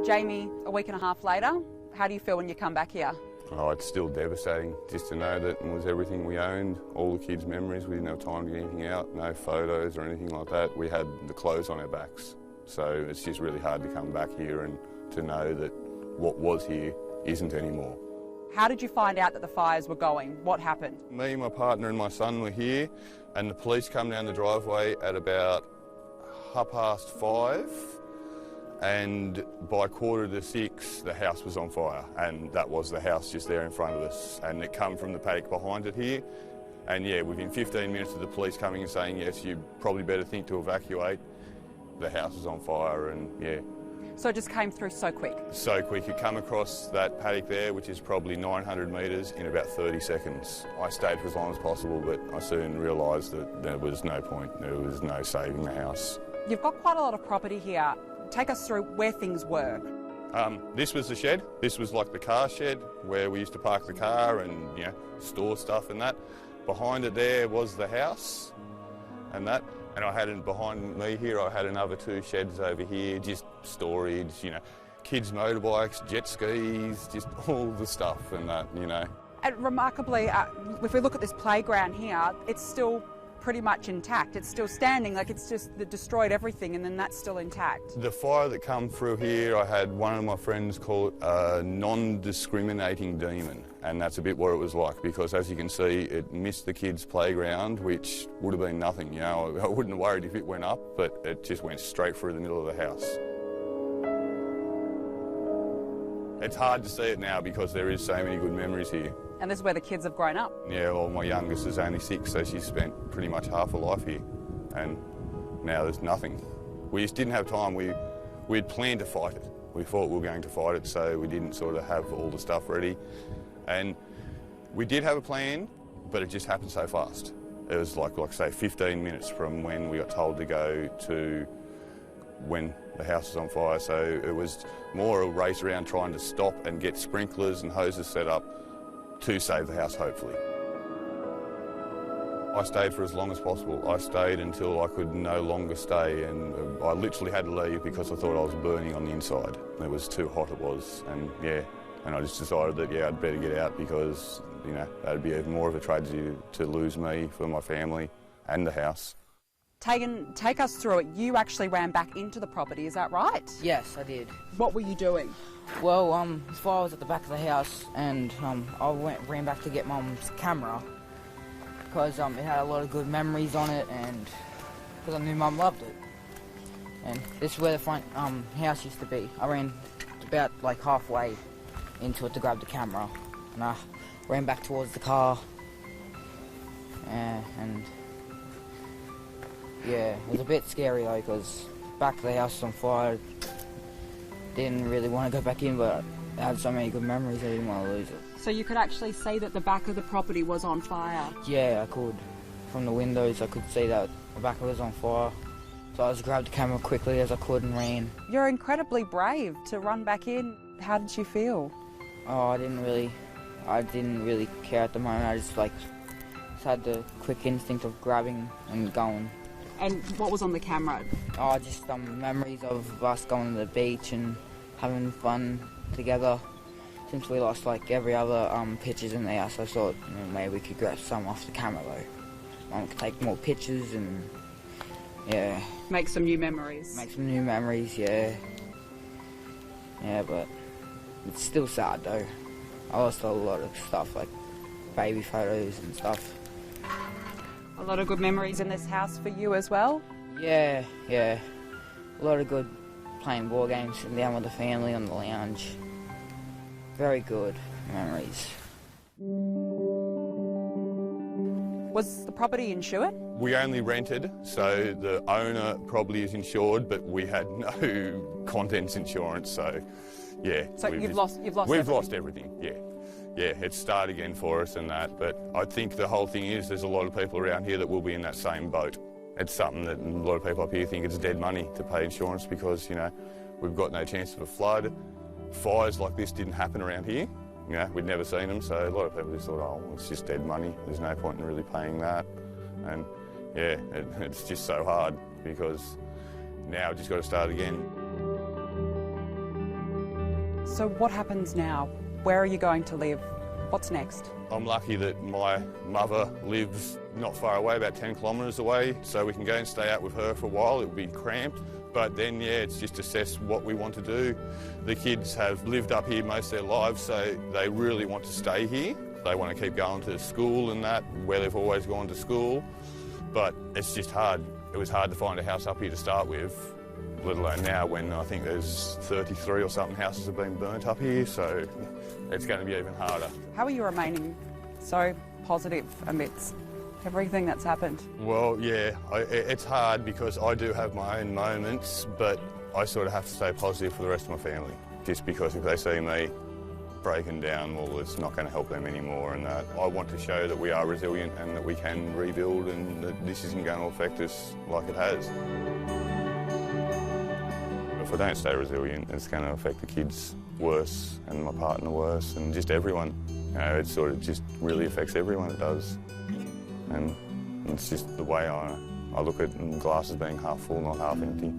Jamie, a week and a half later, how do you feel when you come back here? Oh, it's still devastating just to know that it was everything we owned, all the kids' memories. We didn't have time to get anything out, no photos or anything like that. We had the clothes on our backs. So it's just really hard to come back here and to know that what was here isn't anymore. How did you find out that the fires were going? What happened? Me, my partner and my son were here, and the police come down the driveway at about 5:30, and by 5:45 the house was on fire, and that was the house just there in front of us, and it come from the paddock behind it here. And yeah, within 15 minutes of the police coming and saying, yes, you probably better think to evacuate, the house was on fire, and yeah. So it just came through so quick? So quick. You come across that paddock there, which is probably 900 metres, in about 30 seconds. I stayed for as long as possible, but I soon realised that there was no point. There was no saving the house. You've got quite a lot of property here. Take us through where things were. This was the shed. This was like the car shed where we used to park the car and, you know, store stuff and that. Behind it there was the house and that. And I had, behind me here, I had another 2 sheds over here, just storage, you know, kids' motorbikes, jet skis, just all the stuff and that, you know. And remarkably, if we look at this playground here, it's still pretty much intact. It's still standing, like it's just destroyed everything, and then that's still intact. The fire that come through here, I had one of my friends call it a non-discriminating demon, and that's a bit what it was like, because as you can see, it missed the kids' playground, which would have been nothing, you know. I wouldn't have worried if it went up, but it just went straight through the middle of the house. It's hard to see it now because there is so many good memories here. And this is where the kids have grown up? Yeah, well, my youngest is only 6, so she's spent pretty much half her life here, and now there's nothing. We just didn't have time. We'd planned to fight it. We thought we were going to fight it, so we didn't sort of have all the stuff ready. And we did have a plan, but it just happened so fast. It was like say, 15 minutes from when we got told to go to when the house was on fire, so it was more a race around trying to stop and get sprinklers and hoses set up to save the house, hopefully. I stayed for as long as possible. I stayed until I could no longer stay, and I literally had to leave because I thought I was burning on the inside. It was too hot, it was, and yeah, and I just decided that, yeah, I'd better get out because, you know, that'd be even more of a tragedy to lose me, for my family and the house. Tegan, take us through it. You actually ran back into the property, is that right? Yes, I did. What were you doing? Well, the fire was at the back of the house, and I ran back to get Mum's camera because it had a lot of good memories on it, and because I knew Mum loved it. And this is where the front house used to be. I ran about like halfway into it to grab the camera, and I ran back towards the car, and yeah, it was a bit scary though, because back of the house was on fire. Didn't really want to go back in, but I had so many good memories, I didn't want to lose it. So you could actually see that the back of the property was on fire? Yeah, I could. From the windows, I could see that the back of it was on fire. So I just grabbed the camera quickly as I could and ran. You're incredibly brave to run back in. How did you feel? Oh, I didn't really care at the moment. I just had the quick instinct of grabbing and going. And what was on the camera? Oh, just memories of us going to the beach and having fun together. Since we lost like every other pictures in the house, I thought maybe we could grab some off the camera though. Mum could take more pictures and yeah. Make some new memories. Make some new memories, yeah. Yeah, but it's still sad though. I lost a lot of stuff like baby photos and stuff. A lot of good memories in this house for you as well? Yeah. A lot of good playing board games, sitting down with the family on the lounge. Very good memories. Was the property insured? We only rented, so the owner probably is insured, but we had no contents insurance, so yeah. So we've lost everything, yeah. Yeah, it's start again for us and that, but I think the whole thing is there's a lot of people around here that will be in that same boat. It's something that a lot of people up here think it's dead money to pay insurance because, you know, we've got no chance of a flood. Fires like this didn't happen around here. You know, we'd never seen them, so a lot of people just thought, oh, it's just dead money. There's no point in really paying that. And yeah, it's just so hard because now we've just got to start again. So what happens now? Where are you going to live? What's next? I'm lucky that my mother lives not far away, about 10 kilometres away, so we can go and stay out with her for a while. It would be cramped, but then, yeah, it's just assess what we want to do. The kids have lived up here most of their lives, so they really want to stay here. They want to keep going to school and that, where they've always gone to school, but it's just hard. It was hard to find a house up here to start with, let alone now when I think there's 33 or something houses have been burnt up here, so it's going to be even harder. How are you remaining so positive amidst everything that's happened? Well, yeah, it's hard because I do have my own moments, but I sort of have to stay positive for the rest of my family. Just because if they see me breaking down, well, it's not going to help them anymore, and that I want to show that we are resilient and that we can rebuild and that this isn't going to affect us like it has. If I don't stay resilient, it's going to affect the kids worse and my partner worse and just everyone. You know, it sort of just really affects everyone, it does. And it's just the way I look at it, and glass as being half full, not half empty.